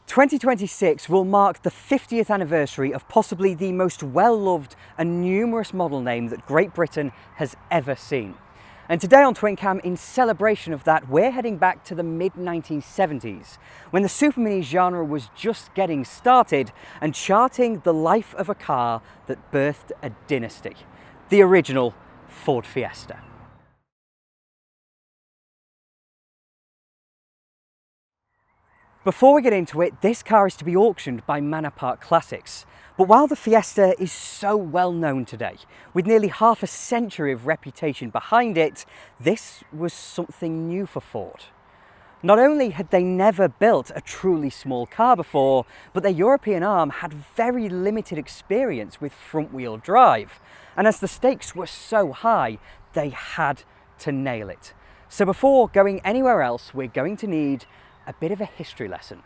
2026 will mark the 50th anniversary of possibly the most well-loved and numerous model name that Great Britain has ever seen. And today on TwinCam, in celebration of that, we're heading back to the mid-1970s, when the Supermini genre was just getting started and charting the life of a car that birthed a dynasty, the original Ford Fiesta. Before we get into it, this car is to be auctioned by Manor Park Classics. But while the Fiesta is so well known today, with nearly half a century of reputation behind it, this was something new for Ford. Not only had they never built a truly small car before, but their European arm had very limited experience with front-wheel drive. And as the stakes were so high, they had to nail it. So before going anywhere else, we're going to need a bit of a history lesson.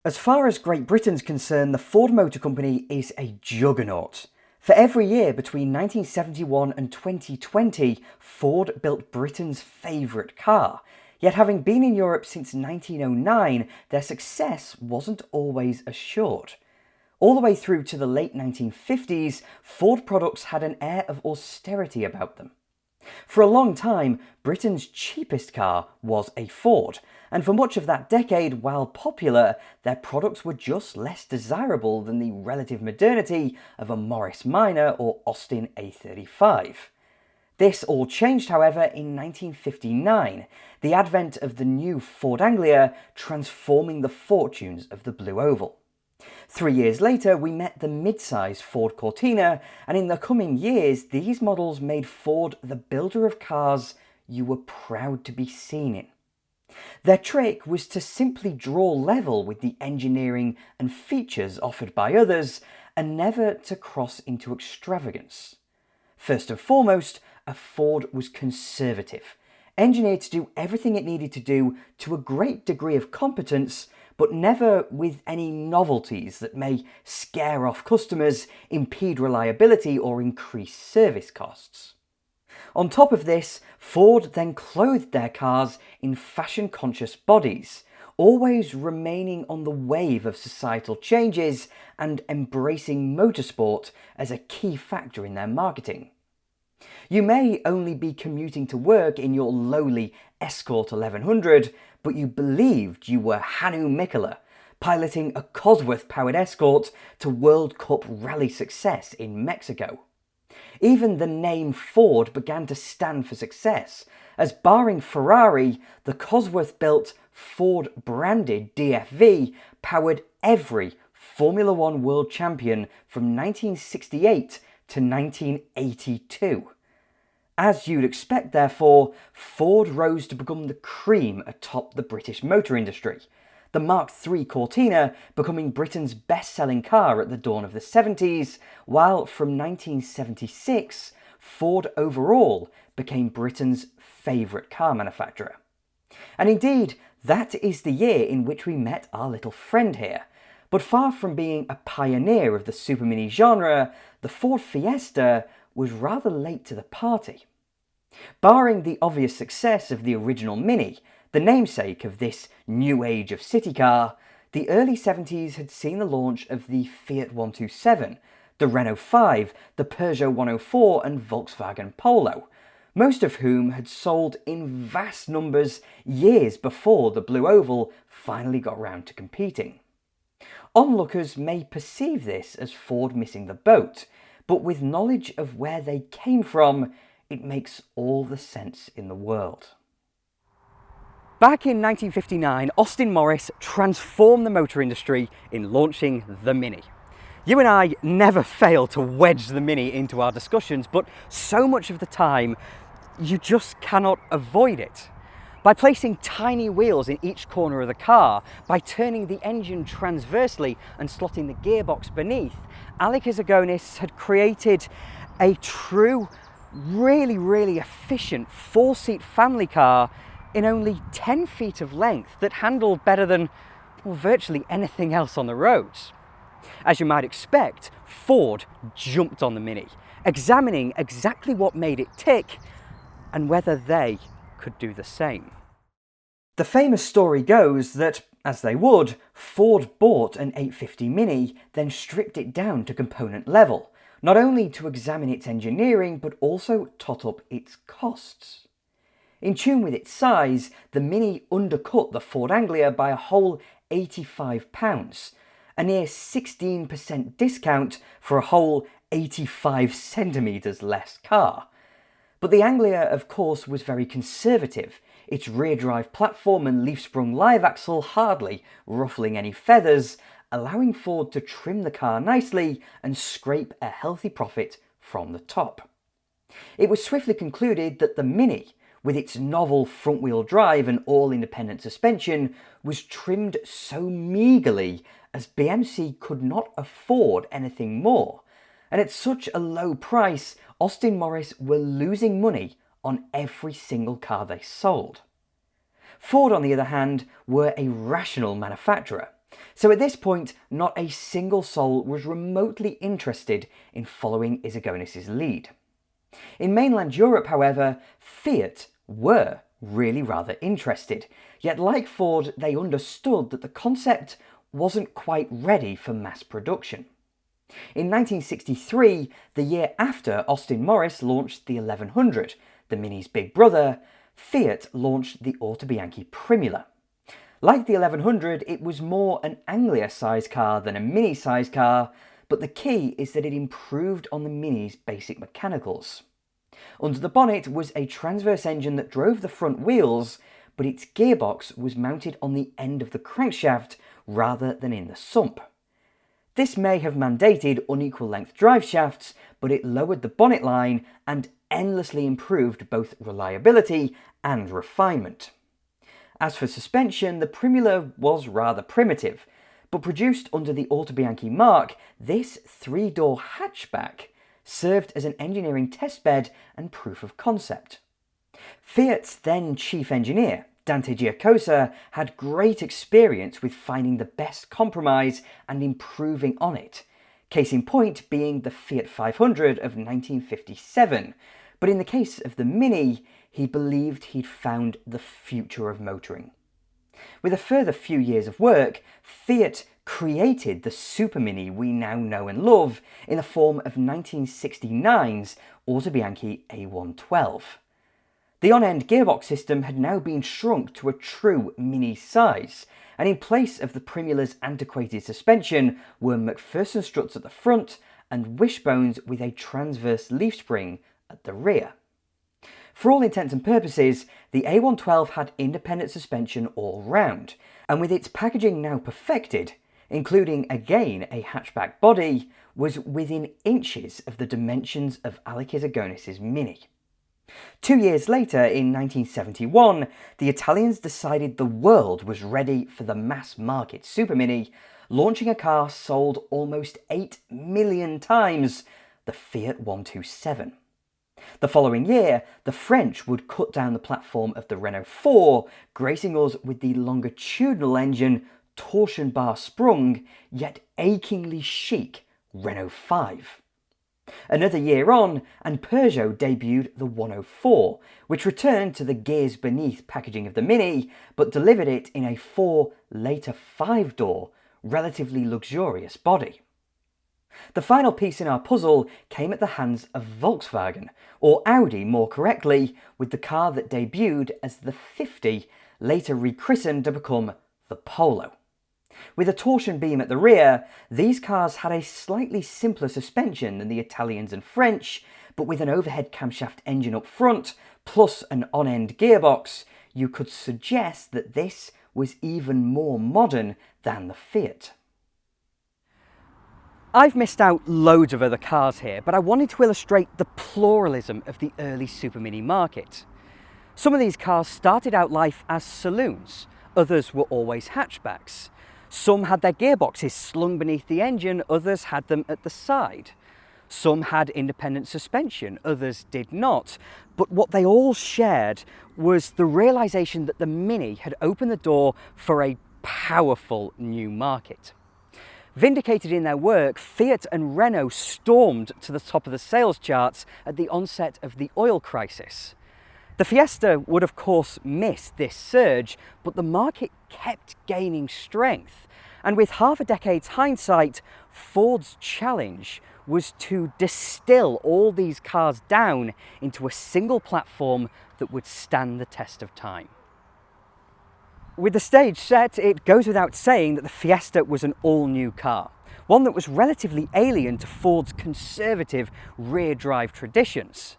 As far as Great Britain's concerned, the Ford Motor Company is a juggernaut. For every year between 1971 and 2020, Ford built Britain's favourite car. Yet having been in Europe since 1909, their success wasn't always assured. All the way through to the late 1950s, Ford products had an air of austerity about them. For a long time, Britain's cheapest car was a Ford, and for much of that decade, while popular, their products were just less desirable than the relative modernity of a Morris Minor or Austin A35. This all changed, however, in 1959, the advent of the new Ford Anglia transforming the fortunes of the Blue Oval. 3 years later, we met the mid-size Ford Cortina, and in the coming years, these models made Ford the builder of cars you were proud to be seen in. Their trick was to simply draw level with the engineering and features offered by others, and never to cross into extravagance. First and foremost, a Ford was conservative, engineered to do everything it needed to do to a great degree of competence, but never with any novelties that may scare off customers, impede reliability, or increase service costs. On top of this, Ford then clothed their cars in fashion-conscious bodies, always remaining on the wave of societal changes and embracing motorsport as a key factor in their marketing. You may only be commuting to work in your lowly Escort 1100, but you believed you were Hannu Mikkola, piloting a Cosworth-powered Escort to World Cup rally success in Mexico. Even the name Ford began to stand for success, as barring Ferrari, the Cosworth-built Ford-branded DFV powered every Formula One world champion from 1968 to 1982. As you'd expect, therefore, Ford rose to become the cream atop the British motor industry, the Mark III Cortina becoming Britain's best-selling car at the dawn of the 70s, while from 1976, Ford overall became Britain's favourite car manufacturer. And indeed, that is the year in which we met our little friend here. But far from being a pioneer of the Supermini genre, the Ford Fiesta was rather late to the party. Barring the obvious success of the original Mini, the namesake of this new age of city car, the early 70s had seen the launch of the Fiat 127, the Renault 5, the Peugeot 104 and Volkswagen Polo, most of whom had sold in vast numbers years before the Blue Oval finally got round to competing. Onlookers may perceive this as Ford missing the boat, but with knowledge of where they came from, it makes all the sense in the world. Back in 1959, Austin Morris transformed the motor industry in launching the Mini. You and I never fail to wedge the Mini into our discussions, but so much of the time, you just cannot avoid it. By placing tiny wheels in each corner of the car, by turning the engine transversely and slotting the gearbox beneath, Alec Izagonis had created a true, really efficient 4-seat family car in only 10 feet of length that handled better than, well, virtually anything else on the roads. As you might expect, Ford jumped on the Mini, examining exactly what made it tick and whether they could do the same. The famous story goes that As they would, Ford bought an 850 Mini, then stripped it down to component level, not only to examine its engineering, but also tot up its costs. In tune with its size, the Mini undercut the Ford Anglia by a whole £85, a near 16% discount for a whole 85 centimetres less car. But the Anglia, of course, was very conservative, its rear-drive platform and leaf-sprung live axle hardly ruffling any feathers, allowing Ford to trim the car nicely and scrape a healthy profit from the top. It was swiftly concluded that the Mini, with its novel front-wheel drive and all-independent suspension, was trimmed so meagerly as BMC could not afford anything more, and at such a low price, Austin Morris were losing money on every single car they sold. Ford, on the other hand, were a rational manufacturer, so at this point not a single soul was remotely interested in following Izagonis's lead. In mainland Europe, however, Fiat were really rather interested, yet like Ford they understood that the concept wasn't quite ready for mass production. In 1963, the year after Austin Morris launched the 1100, the Mini's big brother, Fiat launched the Autobianchi Primula. Like the 1100, it was more an Anglia-sized car than a Mini-sized car, but the key is that it improved on the Mini's basic mechanicals. Under the bonnet was a transverse engine that drove the front wheels, but its gearbox was mounted on the end of the crankshaft rather than in the sump. This may have mandated unequal length drive shafts, but it lowered the bonnet line and endlessly improved both reliability and refinement. As for suspension, the Primula was rather primitive, but produced under the Autobianchi mark, this three-door hatchback served as an engineering testbed and proof of concept. Fiat's then chief engineer, Dante Giacosa, had great experience with finding the best compromise and improving on it, case in point being the Fiat 500 of 1957, but in the case of the Mini, he believed he'd found the future of motoring. With a further few years of work, Fiat created the Supermini we now know and love in the form of 1969's Autobianchi A112. The on-end gearbox system had now been shrunk to a true Mini size, and in place of the Primula's antiquated suspension were McPherson struts at the front and wishbones with a transverse leaf spring at the rear. For all intents and purposes, the A112 had independent suspension all round, and with its packaging now perfected, including again a hatchback body, was within inches of the dimensions of Alec Izagonis's Mini. 2 years later, in 1971, the Italians decided the world was ready for the mass market Supermini, launching a car sold almost 8 million times, the Fiat 127. The following year, the French would cut down the platform of the Renault 4, gracing us with the longitudinal engine, torsion bar sprung, yet achingly chic Renault 5. Another year on, and Peugeot debuted the 104, which returned to the gears beneath packaging of the Mini, but delivered it in a 4, later 5-door, relatively luxurious body. The final piece in our puzzle came at the hands of Volkswagen, or Audi more correctly, with the car that debuted as the 50, later rechristened to become the Polo. With a torsion beam at the rear, these cars had a slightly simpler suspension than the Italians and French, but with an overhead camshaft engine up front, plus an on-end gearbox, you could suggest that this was even more modern than the Fiat. I've missed out loads of other cars here, but I wanted to illustrate the pluralism of the early Supermini market. Some of these cars started out life as saloons, others were always hatchbacks. Some had their gearboxes slung beneath the engine, others had them at the side. Some had independent suspension, others did not. But what they all shared was the realization that the Mini had opened the door for a powerful new market. Vindicated in their work, Fiat and Renault stormed to the top of the sales charts at the onset of the oil crisis. The Fiesta would of course miss this surge, but the market kept gaining strength. And with half a decade's hindsight, Ford's challenge was to distill all these cars down into a single platform that would stand the test of time. With the stage set, it goes without saying that the Fiesta was an all-new car, one that was relatively alien to Ford's conservative rear-drive traditions.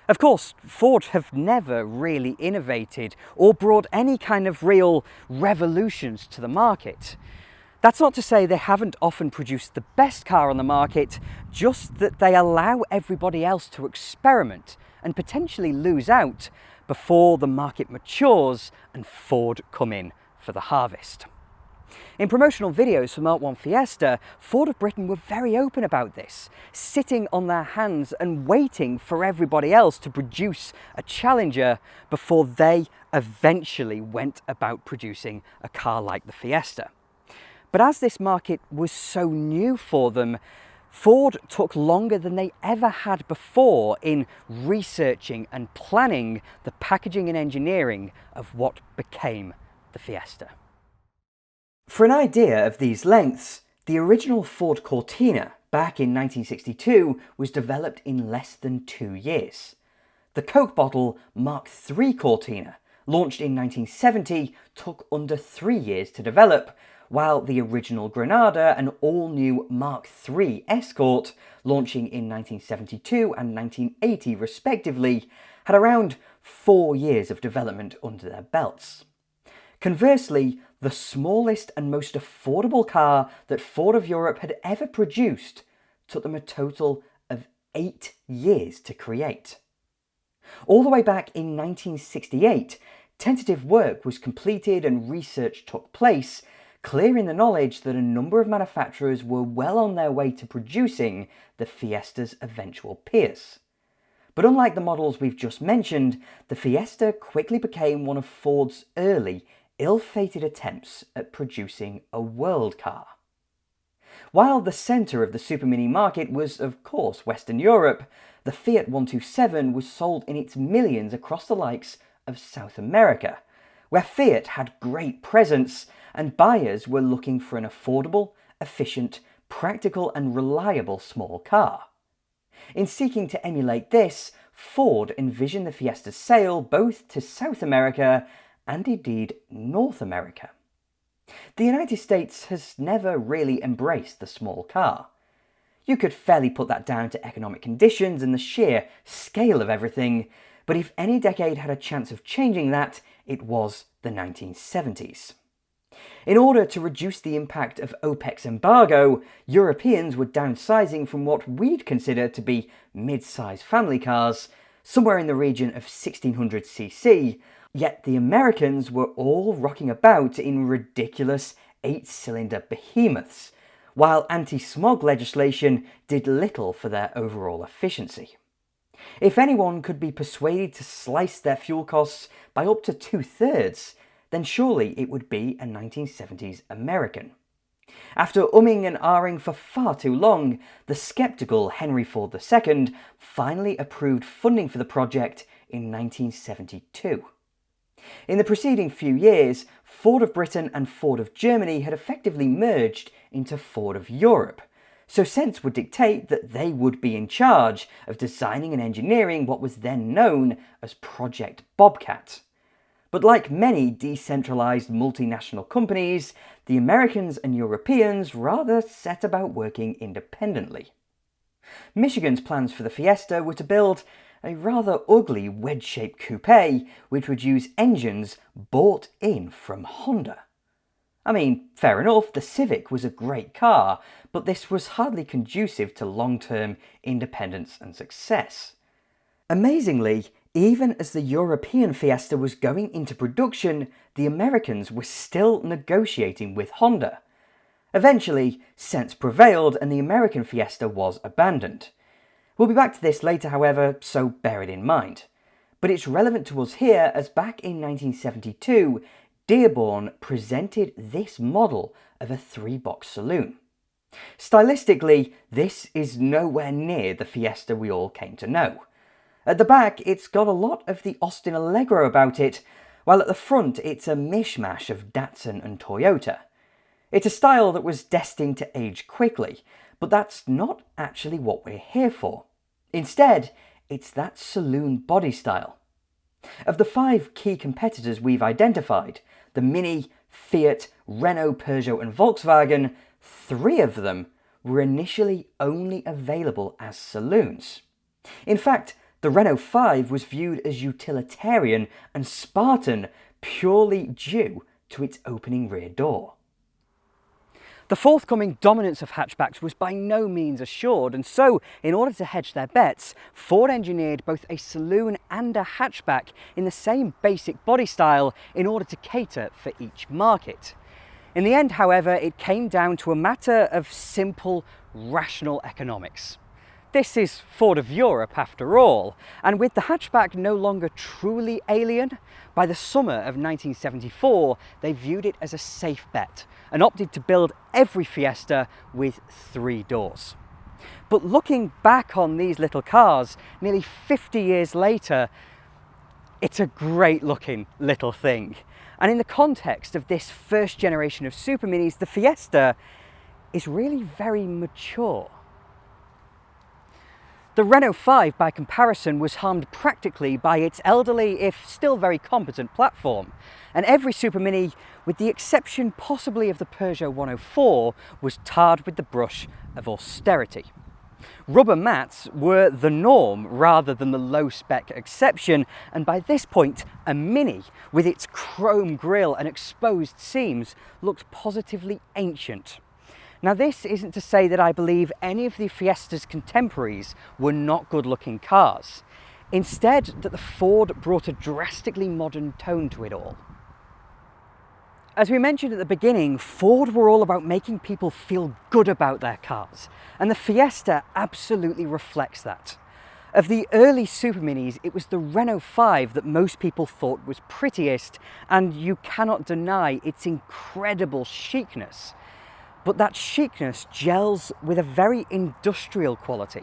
Of course, Ford have never really innovated or brought any kind of real revolutions to the market. That's not to say they haven't often produced the best car on the market, just that they allow everybody else to experiment and potentially lose out before the market matures and Ford come in for the harvest. In promotional videos for Mk1 Fiesta, Ford of Britain were very open about this, sitting on their hands and waiting for everybody else to produce a challenger before they eventually went about producing a car like the Fiesta. But as this market was so new for them, Ford took longer than they ever had before in researching and planning the packaging and engineering of what became the Fiesta. For an idea of these lengths, the original Ford Cortina back in 1962 was developed in less than 2 years. The Coke bottle Mark III Cortina, launched in 1970, took under 3 years to develop, while the original Granada and all-new Mark III Escort, launching in 1972 and 1980 respectively, had around 4 years of development under their belts. Conversely, the smallest and most affordable car that Ford of Europe had ever produced took them a total of 8 years to create. All the way back in 1968, tentative work was completed and research took place, clearing the knowledge that a number of manufacturers were well on their way to producing the Fiesta's eventual peers. But unlike the models we've just mentioned, the Fiesta quickly became one of Ford's early, ill-fated attempts at producing a world car. While the centre of the Supermini market was, of course, Western Europe, the Fiat 127 was sold in its millions across the likes of South America, where Fiat had great presence and buyers were looking for an affordable, efficient, practical and reliable small car. In seeking to emulate this, Ford envisioned the Fiesta's sale both to South America and indeed North America. The United States has never really embraced the small car. You could fairly put that down to economic conditions and the sheer scale of everything, but if any decade had a chance of changing that, it was the 1970s. In order to reduce the impact of OPEC's embargo, Europeans were downsizing from what we'd consider to be mid-size family cars, somewhere in the region of 1600cc, yet the Americans were all rocking about in ridiculous 8-cylinder behemoths, while anti-smog legislation did little for their overall efficiency. If anyone could be persuaded to slice their fuel costs by up to 2/3, then surely it would be a 1970s American. After umming and ahhing for far too long, the sceptical Henry Ford II finally approved funding for the project in 1972. In the preceding few years, Ford of Britain and Ford of Germany had effectively merged into Ford of Europe, so sense would dictate that they would be in charge of designing and engineering what was then known as Project Bobcat. But like many decentralized multinational companies, the Americans and Europeans rather set about working independently. Michigan's plans for the Fiesta were to build a rather ugly wedge-shaped coupe which would use engines bought in from Honda. I mean, fair enough, the Civic was a great car, but this was hardly conducive to long-term independence and success. Amazingly, even as the European Fiesta was going into production, the Americans were still negotiating with Honda. Eventually, sense prevailed and the American Fiesta was abandoned. We'll be back to this later, however, so bear it in mind. But it's relevant to us here as back in 1972, Dearborn presented this model of a 3-box saloon. Stylistically, this is nowhere near the Fiesta we all came to know. At the back, it's got a lot of the Austin Allegro about it, while at the front it's a mishmash of Datsun and Toyota. It's a style that was destined to age quickly, but that's not actually what we're here for. Instead, it's that saloon body style. Of the 5 key competitors we've identified, the Mini, Fiat, Renault, Peugeot and Volkswagen, 3 of them were initially only available as saloons. In fact, the Renault 5 was viewed as utilitarian and Spartan purely due to its opening rear door. The forthcoming dominance of hatchbacks was by no means assured, and so, in order to hedge their bets, Ford engineered both a saloon and a hatchback in the same basic body style in order to cater for each market. In the end, however, it came down to a matter of simple, rational economics. This is Ford of Europe after all, and with the hatchback no longer truly alien, by the summer of 1974 they viewed it as a safe bet and opted to build every Fiesta with 3 doors. But looking back on these little cars, nearly 50 years later, it's a great looking little thing. And in the context of this first generation of Superminis, the Fiesta is really very mature. The Renault 5, by comparison, was harmed practically by its elderly, if still very competent, platform. And every Supermini, with the exception possibly of the Peugeot 104, was tarred with the brush of austerity. Rubber mats were the norm rather than the low-spec exception, and by this point, a Mini, with its chrome grille and exposed seams, looked positively ancient. Now, this isn't to say that I believe any of the Fiesta's contemporaries were not good-looking cars. Instead, that the Ford brought a drastically modern tone to it all. As we mentioned at the beginning, Ford were all about making people feel good about their cars, and the Fiesta absolutely reflects that. Of the early Superminis, it was the Renault 5 that most people thought was prettiest, and you cannot deny its incredible chicness. But that chicness gels with a very industrial quality.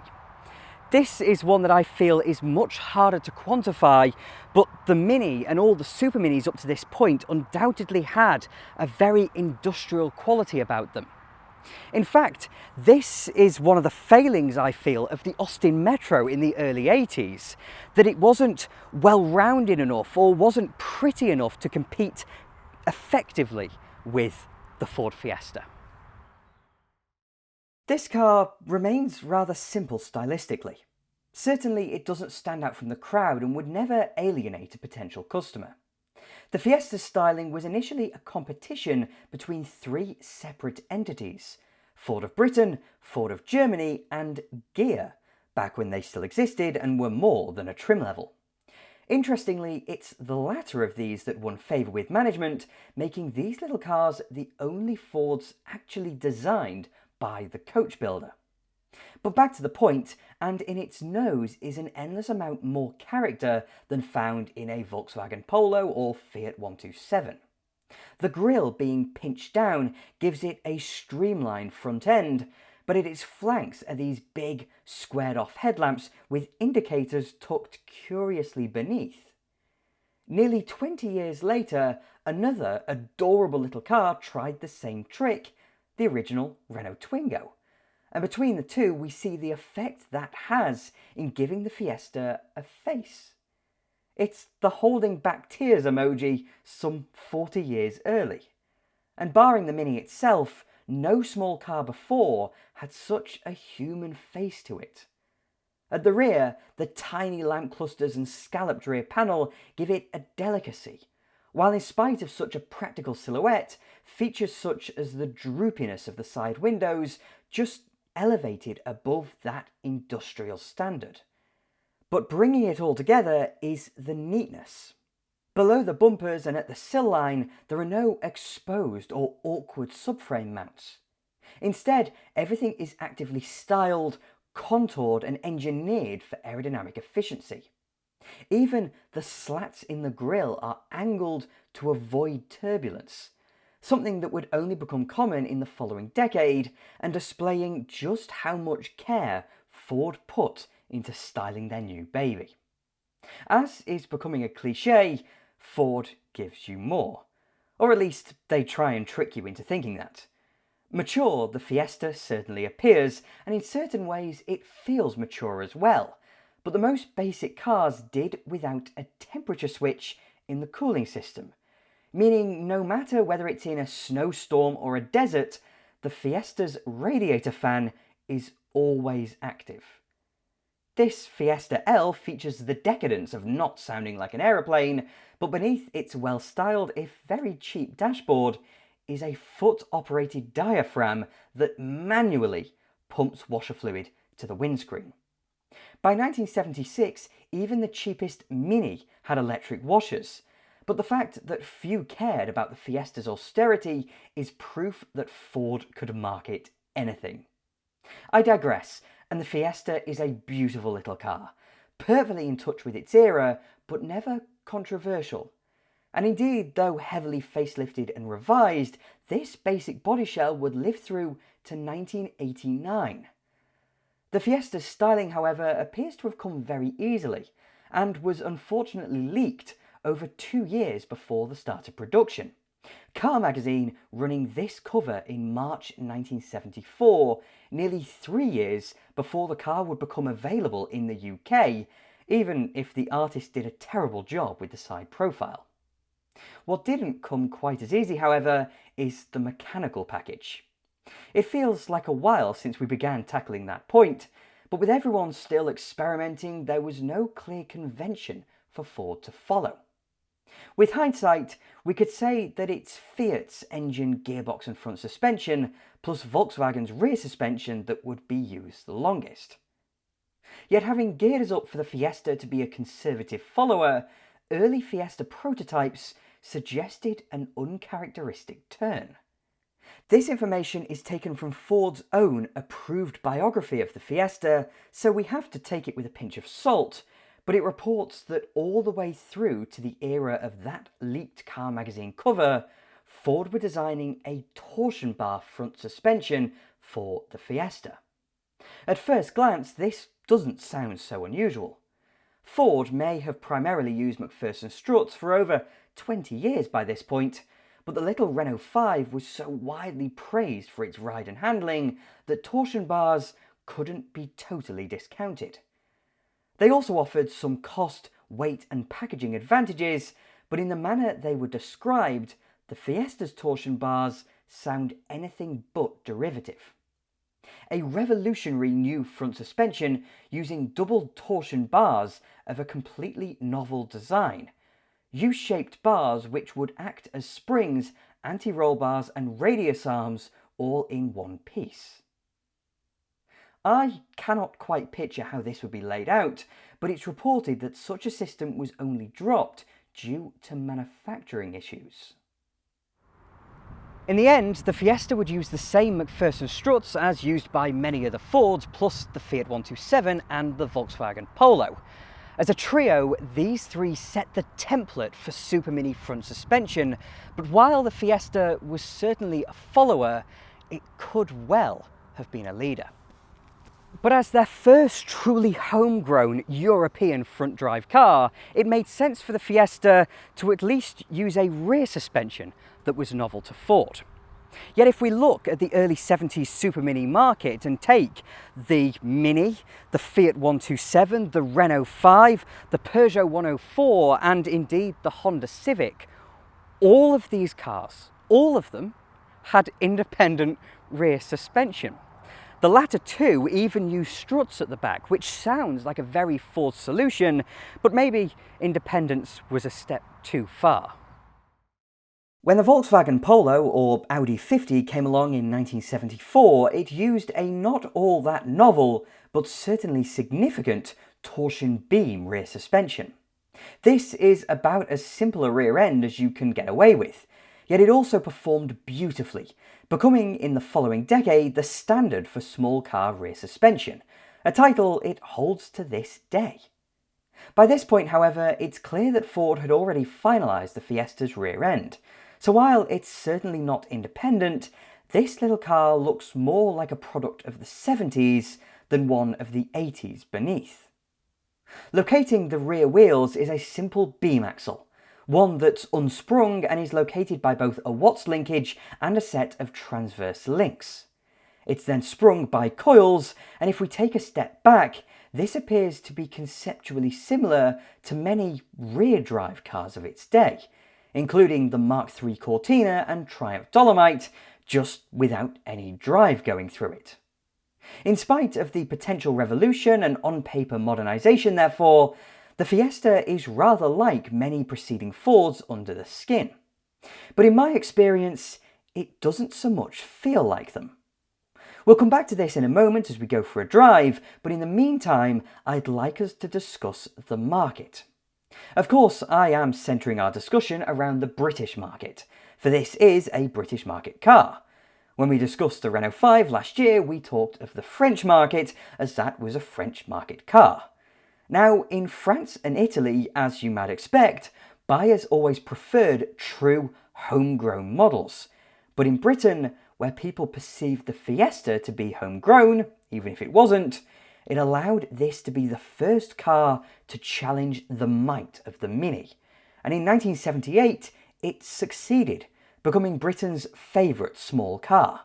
This is one that I feel is much harder to quantify, but the Mini and all the Superminis up to this point undoubtedly had a very industrial quality about them. In fact, this is one of the failings, I feel, of the Austin Metro in the early 80s, that it wasn't well-rounded enough or wasn't pretty enough to compete effectively with the Ford Fiesta. This car remains rather simple stylistically. Certainly it doesn't stand out from the crowd and would never alienate a potential customer. The Fiesta's styling was initially a competition between 3 separate entities: Ford of Britain, Ford of Germany and Gear, back when they still existed and were more than a trim level. Interestingly, it's the latter of these that won favour with management, making these little cars the only Fords actually designed by the coach builder. But back to the point, and in its nose is an endless amount more character than found in a Volkswagen Polo or Fiat 127. The grille being pinched down gives it a streamlined front end, but at its flanks are these big squared off headlamps with indicators tucked curiously beneath. Nearly 20 years later, another adorable little car tried the same trick, the original Renault Twingo. And between the two, we see the effect that has in giving the Fiesta a face. It's the holding back tears emoji some 40 years early. And barring the Mini itself, no small car before had such a human face to it. At the rear, the tiny lamp clusters and scalloped rear panel give it a delicacy, while in spite of such a practical silhouette, features such as the droopiness of the side windows just elevated above that industrial standard. But bringing it all together is the neatness. Below the bumpers and at the sill line, there are no exposed or awkward subframe mounts. Instead, everything is actively styled, contoured and engineered for aerodynamic efficiency. Even the slats in the grille are angled to avoid turbulence, something that would only become common in the following decade, and displaying just how much care Ford put into styling their new baby. As is becoming a cliché, Ford gives you more. Or at least they try and trick you into thinking that. Mature, the Fiesta certainly appears, and in certain ways it feels mature as well. But the most basic cars did without a temperature switch in the cooling system, meaning no matter whether it's in a snowstorm or a desert, the Fiesta's radiator fan is always active. This Fiesta L features the decadence of not sounding like an aeroplane, but beneath its well-styled, if very cheap dashboard, is a foot-operated diaphragm that manually pumps washer fluid to the windscreen. By 1976, even the cheapest Mini had electric washers, but the fact that few cared about the Fiesta's austerity is proof that Ford could market anything. I digress, and the Fiesta is a beautiful little car, perfectly in touch with its era, but never controversial. And indeed, though heavily facelifted and revised, this basic body shell would live through to 1989. The Fiesta's styling, however, appears to have come very easily, and was unfortunately leaked over 2 years before the start of production. Car Magazine running this cover in March 1974, nearly 3 years before the car would become available in the UK, even if the artist did a terrible job with the side profile. What didn't come quite as easy, however, is the mechanical package. It feels like a while since we began tackling that point, but with everyone still experimenting, there was no clear convention for Ford to follow. With hindsight, we could say that it's Fiat's engine, gearbox and front suspension, plus Volkswagen's rear suspension that would be used the longest. Yet having geared us up for the Fiesta to be a conservative follower, early Fiesta prototypes suggested an uncharacteristic turn. This information is taken from Ford's own approved biography of the Fiesta, so we have to take it with a pinch of salt, but it reports that all the way through to the era of that leaked Car Magazine cover, Ford were designing a torsion bar front suspension for the Fiesta. At first glance, this doesn't sound so unusual. Ford may have primarily used McPherson struts for over 20 years by this point, but the little Renault 5 was so widely praised for its ride and handling that torsion bars couldn't be totally discounted. They also offered some cost, weight and packaging advantages, but in the manner they were described, the Fiesta's torsion bars sound anything but derivative. A revolutionary new front suspension using double torsion bars of a completely novel design, U-shaped bars which would act as springs, anti-roll bars and radius arms all in one piece. I cannot quite picture how this would be laid out, but it's reported that such a system was only dropped due to manufacturing issues. In the end, the Fiesta would use the same McPherson struts as used by many other Fords, plus the Fiat 127 and the Volkswagen Polo. As a trio, these three set the template for Supermini front suspension, but while the Fiesta was certainly a follower, it could well have been a leader. But as their first truly homegrown European front drive car, it made sense for the Fiesta to at least use a rear suspension that was novel to Ford. Yet if we look at the early 70s Supermini market and take the Mini, the Fiat 127, the Renault 5, the Peugeot 104 and indeed the Honda Civic, all of these cars, all of them, had independent rear suspension. The latter two even use struts at the back, which sounds like a very Ford solution, but maybe independence was a step too far. When the Volkswagen Polo, or Audi 50, came along in 1974, it used a not all that novel, but certainly significant, torsion beam rear suspension. This is about as simple a rear end as you can get away with, yet it also performed beautifully, becoming in the following decade the standard for small car rear suspension, a title it holds to this day. By this point, however, it's clear that Ford had already finalised the Fiesta's rear end, so while it's certainly not independent, this little car looks more like a product of the 70s than one of the 80s beneath. Locating the rear wheels is a simple beam axle, one that's unsprung and is located by both a Watts linkage and a set of transverse links. It's then sprung by coils, and if we take a step back, this appears to be conceptually similar to many rear-drive cars of its day, including the Mark III Cortina and Triumph Dolomite, just without any drive going through it. In spite of the potential revolution and on-paper modernisation, therefore, the Fiesta is rather like many preceding Fords under the skin. But in my experience, it doesn't so much feel like them. We'll come back to this in a moment as we go for a drive, but in the meantime, I'd like us to discuss the market. Of course, I am centering our discussion around the British market, for this is a British market car. When we discussed the Renault 5 last year, we talked of the French market, as that was a French market car. Now, in France and Italy, as you might expect, buyers always preferred true homegrown models. But in Britain, where people perceived the Fiesta to be homegrown, even if it wasn't, it allowed this to be the first car to challenge the might of the Mini. And in 1978, it succeeded, becoming Britain's favourite small car.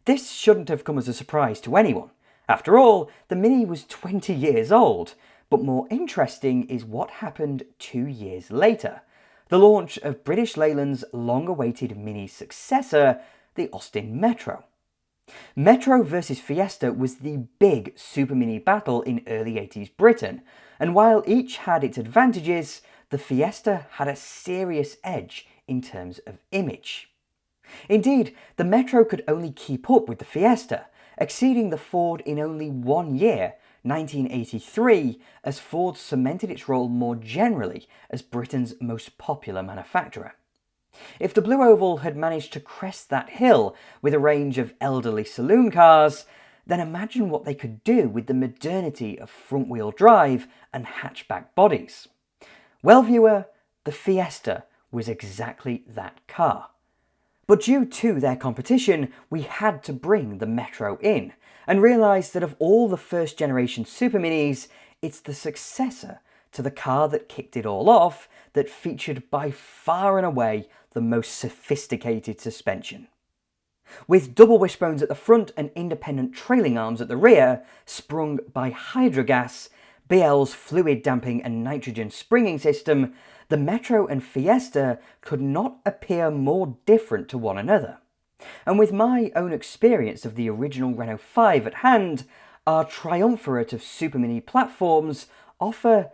This shouldn't have come as a surprise to anyone. After all, the Mini was 20 years old, but more interesting is what happened 2 years later, the launch of British Leyland's long-awaited Mini successor, the Austin Metro. Metro versus Fiesta was the big Supermini battle in early 80s Britain, and while each had its advantages, the Fiesta had a serious edge in terms of image. Indeed, the Metro could only keep up with the Fiesta, exceeding the Ford in only 1 year, 1983, as Ford cemented its role more generally as Britain's most popular manufacturer. If the Blue Oval had managed to crest that hill with a range of elderly saloon cars, then imagine what they could do with the modernity of front-wheel drive and hatchback bodies. Well, viewer, the Fiesta was exactly that car. But due to their competition, we had to bring the Metro in, and realise that of all the first generation Superminis, it's the successor to the car that kicked it all off that featured by far and away the most sophisticated suspension. With double wishbones at the front and independent trailing arms at the rear, sprung by hydrogas, BL's fluid damping and nitrogen springing system, the Metro and Fiesta could not appear more different to one another. And with my own experience of the original Renault 5 at hand, our triumvirate of Supermini platforms offer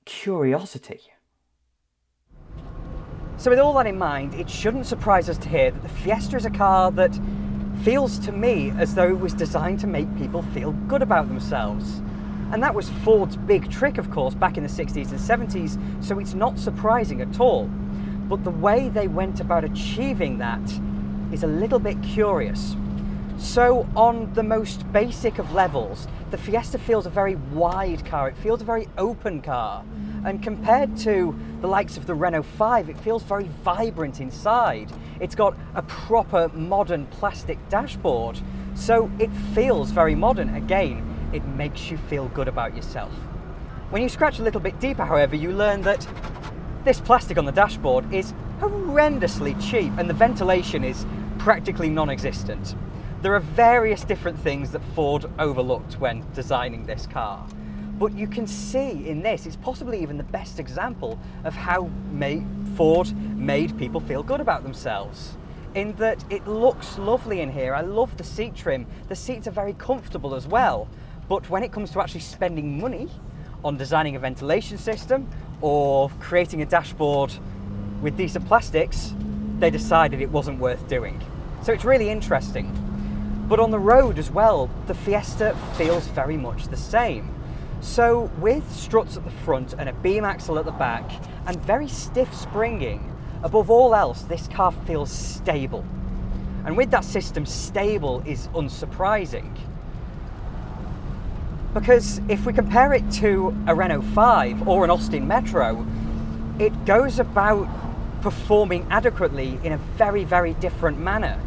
curiosity. So with all that in mind, it shouldn't surprise us to hear that the Fiesta is a car that feels to me as though it was designed to make people feel good about themselves. And that was Ford's big trick, of course, back in the 60s and 70s, so it's not surprising at all. But the way they went about achieving that is a little bit curious. So on the most basic of levels, the Fiesta feels a very wide car, it feels a very open car. And compared to the likes of the Renault 5, it feels very vibrant inside. It's got a proper modern plastic dashboard, so it feels very modern. Again, it makes you feel good about yourself. When you scratch a little bit deeper, however, you learn that this plastic on the dashboard is horrendously cheap and the ventilation is practically non-existent. There are various different things that Ford overlooked when designing this car. But you can see in this, it's possibly even the best example of how Ford made people feel good about themselves. In that it looks lovely in here. I love the seat trim. The seats are very comfortable as well. But when it comes to actually spending money on designing a ventilation system or creating a dashboard with decent plastics, they decided it wasn't worth doing. So it's really interesting. But on the road as well, the Fiesta feels very much the same. So with struts at the front and a beam axle at the back and very stiff springing, above all else, this car feels stable. And with that system, stable is unsurprising. Because if we compare it to a Renault 5 or an Austin Metro, it goes about performing adequately in a very, very different manner.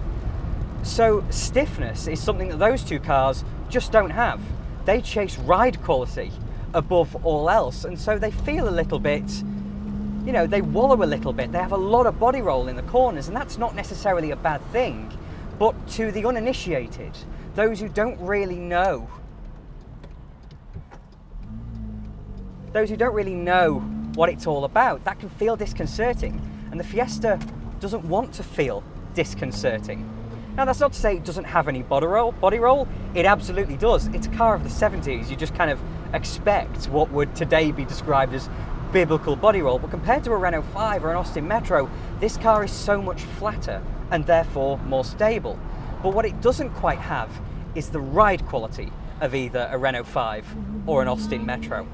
So stiffness is something that those two cars just don't have. They chase ride quality above all else, and so they feel a little bit you know, they wallow a little bit. They have a lot of body roll in the corners, and that's not necessarily a bad thing. But to the uninitiated, those who don't really know, what it's all about, that can feel disconcerting. And the Fiesta doesn't want to feel disconcerting. Now, that's not to say it doesn't have any body roll. It absolutely does. It's a car of the 70s. You just kind of expect what would today be described as biblical body roll. But compared to a Renault 5 or an Austin Metro, this car is so much flatter and therefore more stable. But what it doesn't quite have is the ride quality of either a Renault 5 or an Austin Metro.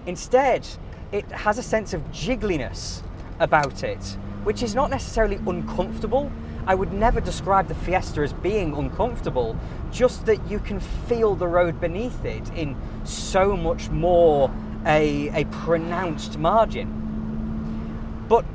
Instead, it has a sense of jiggliness about it, which is not necessarily uncomfortable. I would never describe the Fiesta as being uncomfortable, just that you can feel the road beneath it in so much more a pronounced margin. But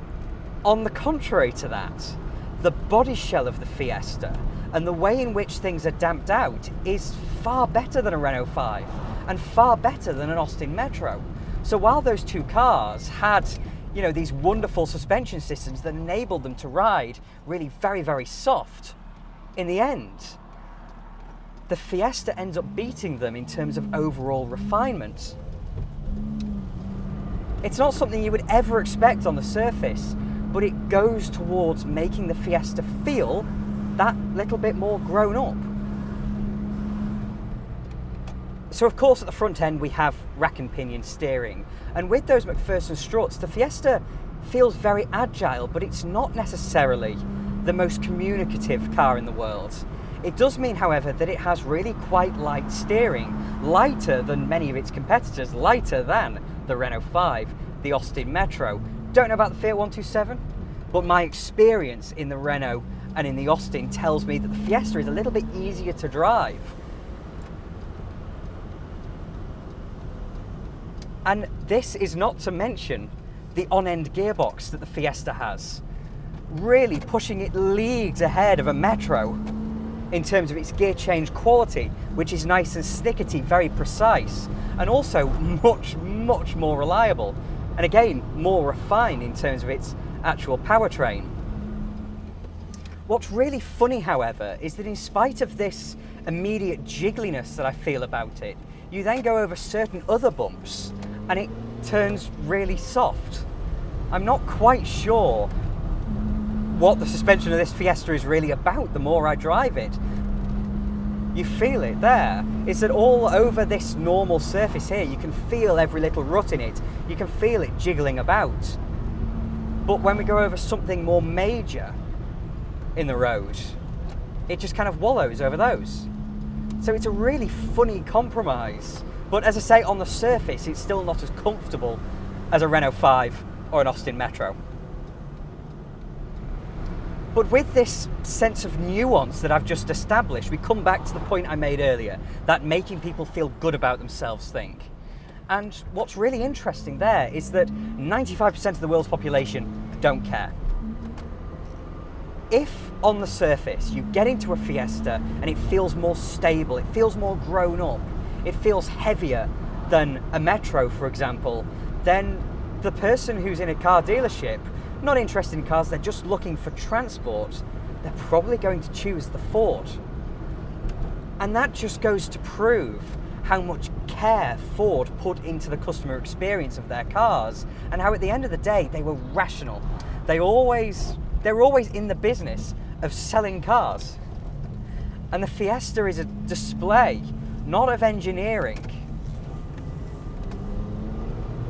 on the contrary to that, the body shell of the Fiesta and the way in which things are damped out is far better than a Renault 5 and far better than an Austin Metro. So while those two cars had, you know, these wonderful suspension systems that enabled them to ride really very, very soft, in the end, the Fiesta ends up beating them in terms of overall refinement. It's not something you would ever expect on the surface, but it goes towards making the Fiesta feel that little bit more grown up. So of course at the front end we have rack and pinion steering, and with those McPherson struts the Fiesta feels very agile, but it's not necessarily the most communicative car in the world. It does mean, however, that it has really quite light steering, lighter than many of its competitors, lighter than the Renault 5, the Austin Metro. Don't know about the Fiat 127, but my experience in the Renault and in the Austin tells me that the Fiesta is a little bit easier to drive. And this is not to mention the on-end gearbox that the Fiesta has, really pushing it leagues ahead of a Metro in terms of its gear change quality, which is nice and snickety, very precise, and also much, much more reliable. And again, more refined in terms of its actual powertrain. What's really funny, however, is that in spite of this immediate jiggliness that I feel about it, you then go over certain other bumps and it turns really soft. I'm not quite sure what the suspension of this Fiesta is really about the more I drive it. You feel it there. It's that all over this normal surface here, you can feel every little rut in it. You can feel it jiggling about. But when we go over something more major in the road, it just kind of wallows over those. So it's a really funny compromise. But as I say, on the surface, it's still not as comfortable as a Renault 5 or an Austin Metro. But with this sense of nuance that I've just established, we come back to the point I made earlier, that making people feel good about themselves thing. And what's really interesting there is that 95% of the world's population don't care. If on the surface you get into a Fiesta and it feels more stable, it feels more grown up, it feels heavier than a Metro, for example, then the person who's in a car dealership, not interested in cars, they're just looking for transport, they're probably going to choose the Ford. And that just goes to prove how much care Ford put into the customer experience of their cars, and how at the end of the day they were rational. They were always in the business of selling cars. And the Fiesta is a display, not of engineering,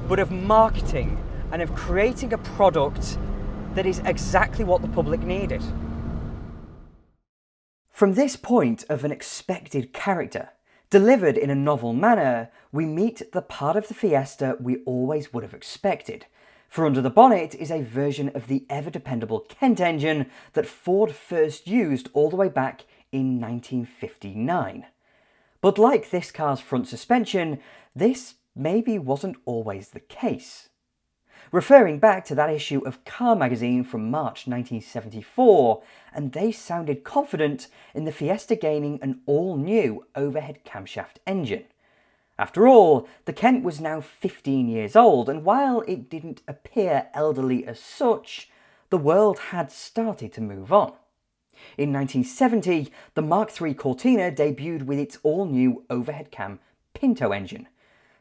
but of marketing and of creating a product that is exactly what the public needed. From this point of an expected character, delivered in a novel manner, we meet the part of the Fiesta we always would have expected. For under the bonnet is a version of the ever-dependable Kent engine that Ford first used all the way back in 1959. But like this car's front suspension, this maybe wasn't always the case. Referring back to that issue of Car magazine from March 1974, and they sounded confident in the Fiesta gaining an all-new overhead camshaft engine. After all, the Kent was now 15 years old, and while it didn't appear elderly as such, the world had started to move on. In 1970, the Mark III Cortina debuted with its all-new overhead cam Pinto engine,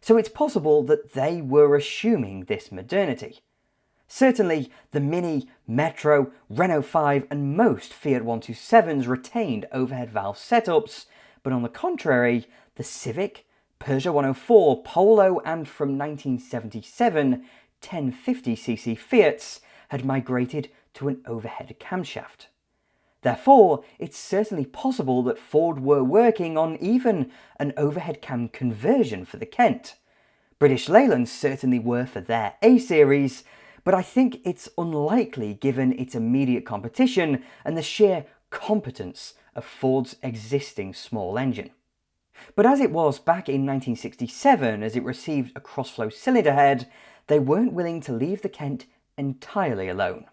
so it's possible that they were assuming this modernity. Certainly, the Mini, Metro, Renault 5 and most Fiat 127s retained overhead valve setups, but on the contrary, the Civic, Peugeot 104, Polo and from 1977, 1050cc Fiats had migrated to an overhead camshaft. Therefore, it's certainly possible that Ford were working on even an overhead cam conversion for the Kent. British Leylands certainly were for their A-Series, but I think it's unlikely given its immediate competition and the sheer competence of Ford's existing small engine. But as it was back in 1967 as it received a crossflow cylinder head, they weren't willing to leave the Kent entirely alone.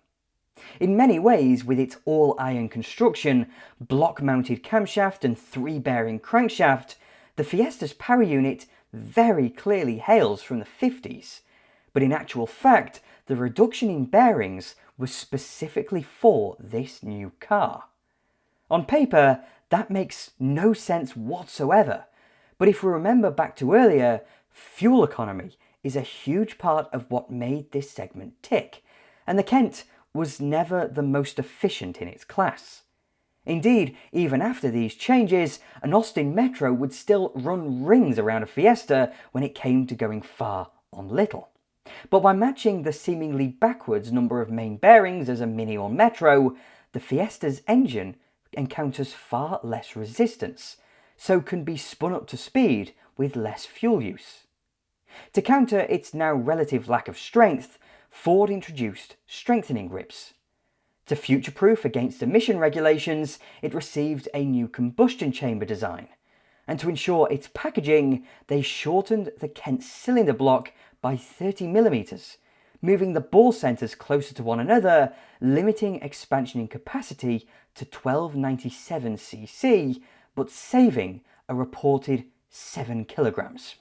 In many ways, with its all-iron construction, block-mounted camshaft and three-bearing crankshaft, the Fiesta's power unit very clearly hails from the 50s, but in actual fact, the reduction in bearings was specifically for this new car. On paper, that makes no sense whatsoever, but if we remember back to earlier, fuel economy is a huge part of what made this segment tick, and the Kent was never the most efficient in its class. Indeed, even after these changes, an Austin Metro would still run rings around a Fiesta when it came to going far on little. But by matching the seemingly backwards number of main bearings as a Mini or Metro, the Fiesta's engine encounters far less resistance, so can be spun up to speed with less fuel use. To counter its now relative lack of strength, Ford introduced strengthening ribs. To future-proof against emission regulations, it received a new combustion chamber design, and to ensure its packaging, they shortened the Kent cylinder block by 30mm, moving the ball centres closer to one another, limiting expansion in capacity to 1297cc, but saving a reported 7 kilograms.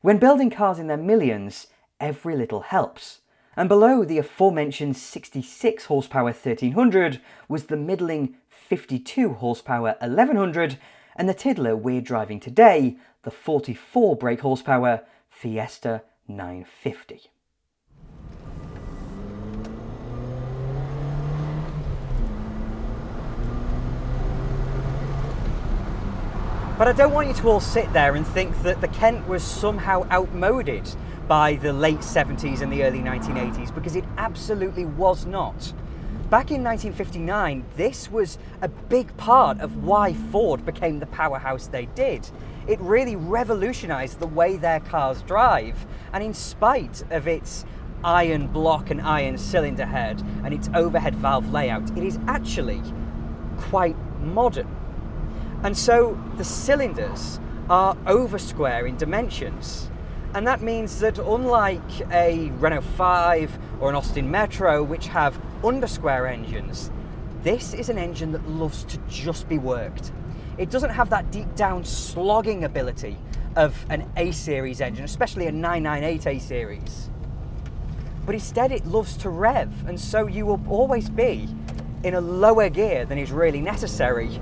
When building cars in their millions, every little helps, and below the aforementioned 66 horsepower 1300 was the middling 52 horsepower 1100 and the tiddler we're driving today, the 44 brake horsepower Fiesta 950. But I don't want you to all sit there and think that the Kent was somehow outmoded by the late 70s and the early 1980s, because it absolutely was not. Back in 1959, this was a big part of why Ford became the powerhouse they did. It really revolutionized the way their cars drive, and in spite of its iron block and iron cylinder head and its overhead valve layout, it is actually quite modern. And so the cylinders are over square in dimensions. And that means that unlike a Renault 5 or an Austin Metro, which have under square engines, this is an engine that loves to just be worked. It doesn't have that deep down slogging ability of an A-Series engine, especially a 998 A-Series. But instead it loves to rev, and so you will always be in a lower gear than is really necessary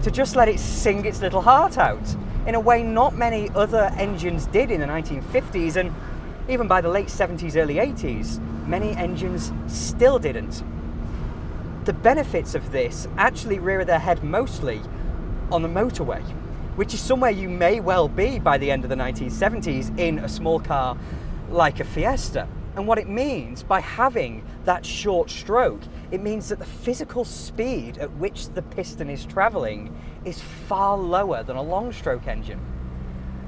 to just let it sing its little heart out, in a way not many other engines did in the 1950s, and even by the late 70s, early 80s, many engines still didn't. The benefits of this actually rear their head mostly on the motorway, which is somewhere you may well be by the end of the 1970s in a small car like a Fiesta. And what it means by having that short stroke, it means that the physical speed at which the piston is travelling is far lower than a long stroke engine.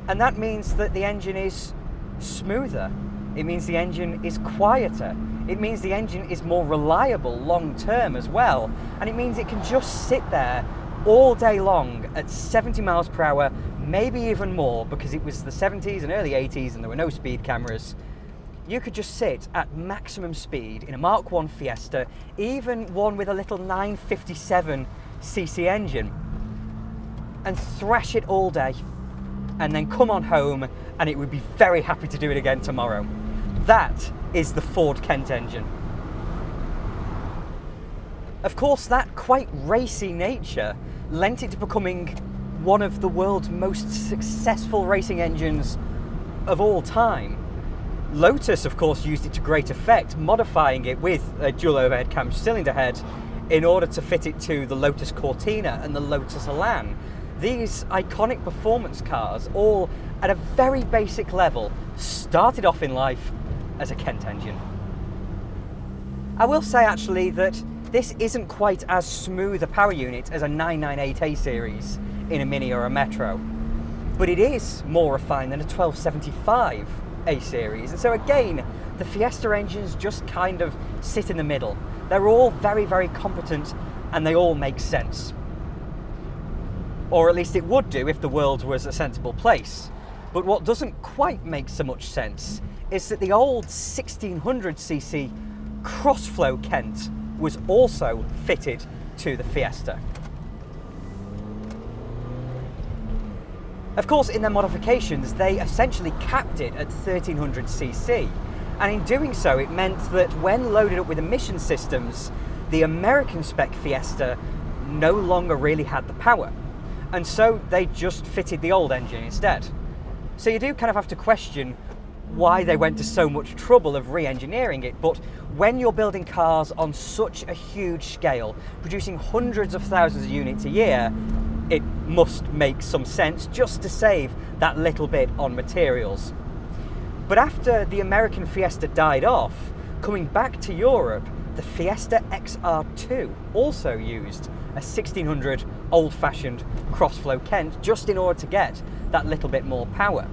And that means that the engine is smoother. It means the engine is quieter. It means the engine is more reliable long term as well. And it means it can just sit there all day long at 70 miles per hour, maybe even more, because it was the 70s and early 80s and there were no speed cameras. You could just sit at maximum speed in a Mark 1 Fiesta, even one with a little 957cc engine, and thrash it all day, and then come on home and it would be very happy to do it again tomorrow. That is the Ford Kent engine. Of course, that quite racy nature lent it to becoming one of the world's most successful racing engines of all time. Lotus, of course, used it to great effect, modifying it with a dual overhead cam cylinder head in order to fit it to the Lotus Cortina and the Lotus Elan. These iconic performance cars, all at a very basic level, started off in life as a Kent engine. I will say actually that this isn't quite as smooth a power unit as a 998A series in a Mini or a Metro, but it is more refined than a 1275 A series, and so again the Fiesta engines just kind of sit in the middle. They're all very, very competent and they all make sense. Or at least it would do if the world was a sensible place. But what doesn't quite make so much sense is that the old 1600cc Crossflow Kent was also fitted to the Fiesta. Of course, in their modifications, they essentially capped it at 1300cc, and in doing so, it meant that when loaded up with emission systems, the American spec Fiesta no longer really had the power, and so they just fitted the old engine instead. So you do kind of have to question why they went to so much trouble of re-engineering it, but when you're building cars on such a huge scale, producing hundreds of thousands of units a year, it must make some sense just to save that little bit on materials. But after the American Fiesta died off, coming back to Europe, the Fiesta XR2 also used a 1600 old-fashioned Crossflow Kent just in order to get that little bit more power.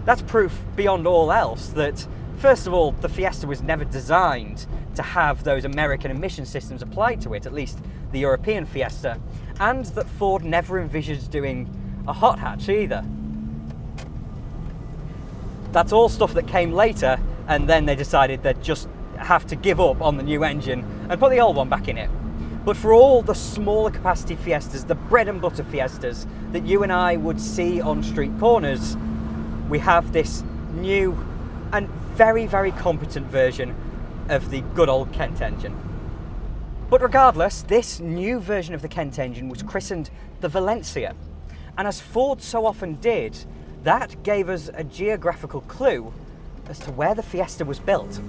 That's proof beyond all else that, first of all, the Fiesta was never designed to have those American emission systems applied to it, at least the European Fiesta, and that Ford never envisaged doing a hot hatch either. That's all stuff that came later, and then they decided they'd just have to give up on the new engine and put the old one back in it. But for all the smaller capacity Fiestas, the bread and butter Fiestas that you and I would see on street corners, we have this new and very, very competent version of the good old Kent engine. But regardless, this new version of the Kent engine was christened the Valencia, and as Ford so often did, that gave us a geographical clue as to where the Fiesta was built.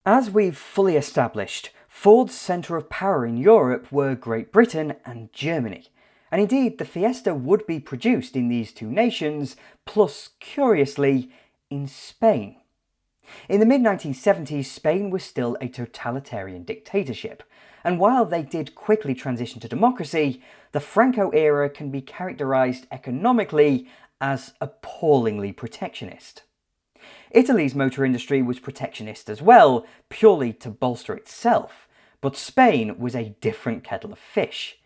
As we've fully established, Ford's centre of power in Europe were Great Britain and Germany, and indeed the Fiesta would be produced in these two nations, plus, curiously, in Spain. In the mid-1970s, Spain was still a totalitarian dictatorship, and while they did quickly transition to democracy, the Franco era can be characterised economically as appallingly protectionist. Italy's motor industry was protectionist as well, purely to bolster itself, but Spain was a different kettle of fish.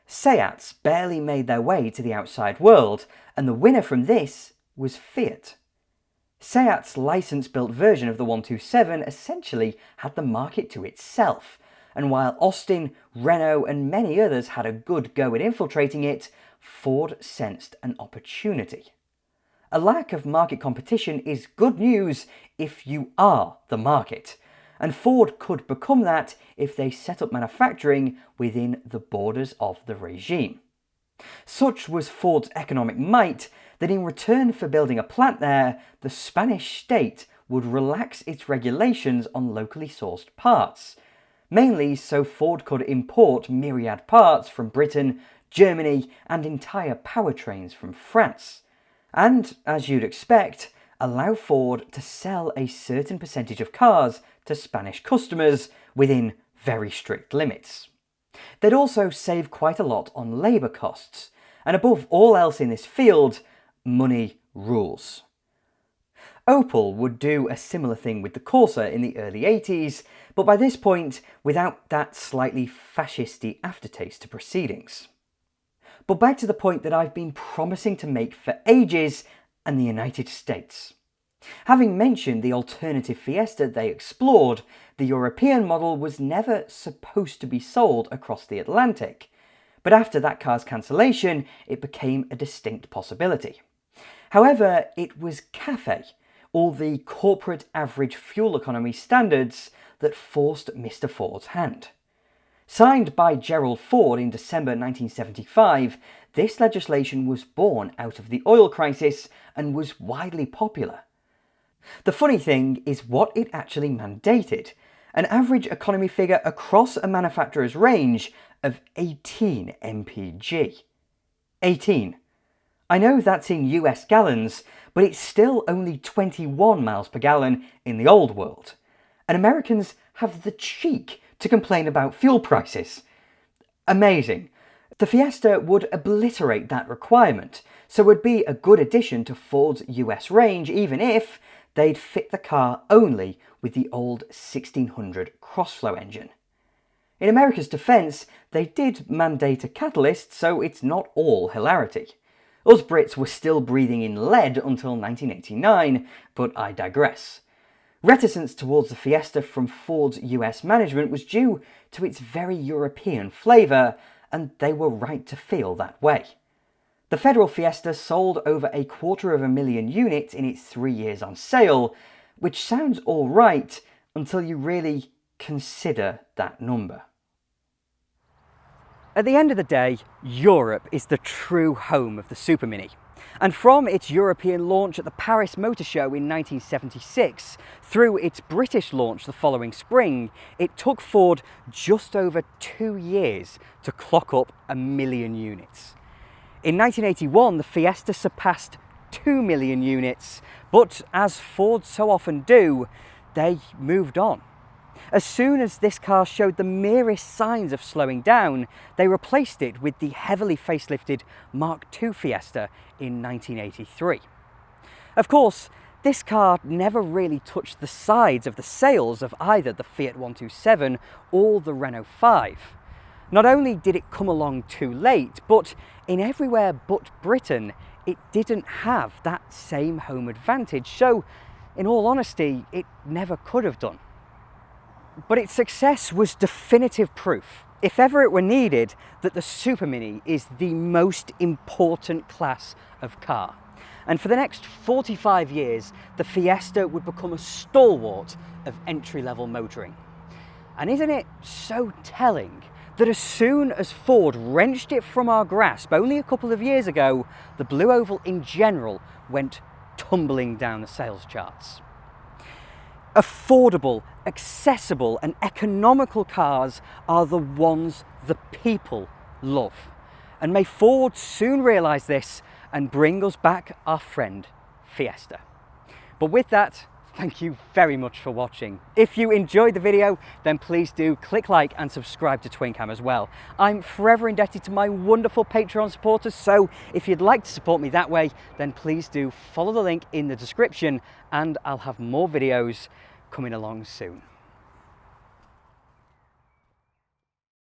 Seats barely made their way to the outside world, and the winner from this was Fiat. Seat's license-built version of the 127 essentially had the market to itself, and while Austin, Renault and many others had a good go at infiltrating it, Ford sensed an opportunity. A lack of market competition is good news if you are the market, and Ford could become that if they set up manufacturing within the borders of the regime. Such was Ford's economic might that in return for building a plant there, the Spanish state would relax its regulations on locally sourced parts, mainly so Ford could import myriad parts from Britain, Germany and entire powertrains from France, and, as you'd expect, allow Ford to sell a certain percentage of cars to Spanish customers within very strict limits. They'd also save quite a lot on labour costs, and above all else in this field, money rules. Opel would do a similar thing with the Corsa in the early 80s, but by this point without that slightly fascisty aftertaste to proceedings. But back to the point that I've been promising to make for ages, and the United States. Having mentioned the alternative Fiesta they explored, the European model was never supposed to be sold across the Atlantic, But after that car's cancellation, it became a distinct possibility. However, it was CAFE, all the corporate average fuel economy standards, that forced Mr. Ford's hand. Signed by Gerald Ford in December 1975, this legislation was born out of the oil crisis and was widely popular. The funny thing is what it actually mandated: an average economy figure across a manufacturer's range of 18 mpg. 18. I know that's in US gallons, but it's still only 21 miles per gallon in the old world. And Americans have the cheek to complain about fuel prices. Amazing. The Fiesta would obliterate that requirement, so would be a good addition to Ford's US range even if they'd fit the car only with the old 1600 crossflow engine. In America's defence, they did mandate a catalyst, so it's not all hilarity. Us Brits were still breathing in lead until 1989, but I digress. Reticence towards the Fiesta from Ford's US management was due to its very European flavour, and they were right to feel that way. The federal Fiesta sold over 250,000 units in its 3 years on sale, which sounds alright until you really consider that number. At the end of the day, Europe is the true home of the Supermini. And from its European launch at the Paris Motor Show in 1976 through its British launch the following spring, it took Ford just over 2 years to clock up 1 million units. In 1981, the Fiesta surpassed 2 million units, but as Ford so often do, they moved on. As soon as this car showed the merest signs of slowing down, they replaced it with the heavily facelifted Mk2 Fiesta in 1983. Of course, this car never really touched the sides of the sales of either the Fiat 127 or the Renault 5. Not only did it come along too late, but in everywhere but Britain, it didn't have that same home advantage, so in all honesty, it never could have done. But its success was definitive proof, if ever it were needed, that the Supermini is the most important class of car. And for the next 45 years, the Fiesta would become a stalwart of entry-level motoring. And isn't it so telling that as soon as Ford wrenched it from our grasp only a couple of years ago, the Blue Oval in general went tumbling down the sales charts? Affordable, accessible and economical cars are the ones the people love. And may Ford soon realise this and bring us back our friend Fiesta. But with that, thank you very much for watching. If you enjoyed the video, then please do click like and subscribe to TwinCam as well. I'm forever indebted to my wonderful Patreon supporters, so if you'd like to support me that way, then please do follow the link in the description and I'll have more videos coming along soon.